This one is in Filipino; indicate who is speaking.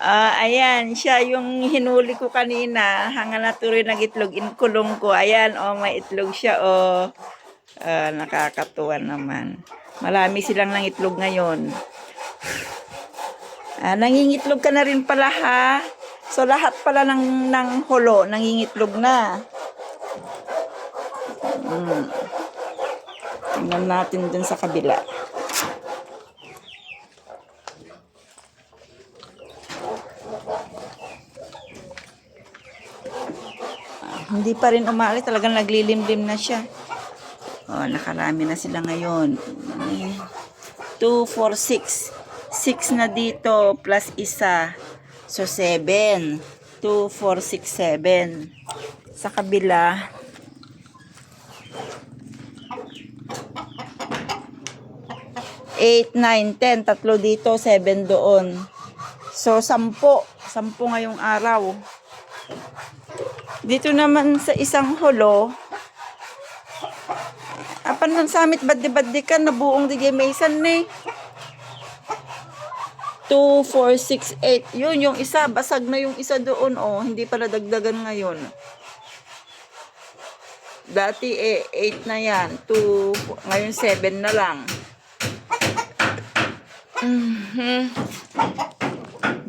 Speaker 1: Ayan, siya yung hinuli ko kanina. Hanga natuloy ng itlog, inkulong ko. Ayan, may itlog siya, nakakatuwa naman. Marami silang ng itlog ngayon. Nangingitlog ka na rin pala, ha? So, lahat pala ng hulo, nangingitlog na. Tingnan natin dun sa kabila. Hindi pa rin umali, talagang naglilimlim na siya. Nakarami na sila ngayon. 2, 4, 6. 6 na dito, plus isa. So, 7. 2, 4, 6, 7. Sa kabila, 8, 9, 10. Tatlo dito, 7 doon. So, 10. 10 ngayong araw. Dito naman sa isang hulo, apan sa amit baddi-baddi ka, nabuong di Mason eh. 2, 4, 6, 8. Yun, yung isa, basag na yung isa doon, hindi pala dagdagan ngayon. Dati 8 na yan, 2, ngayon 7 na lang.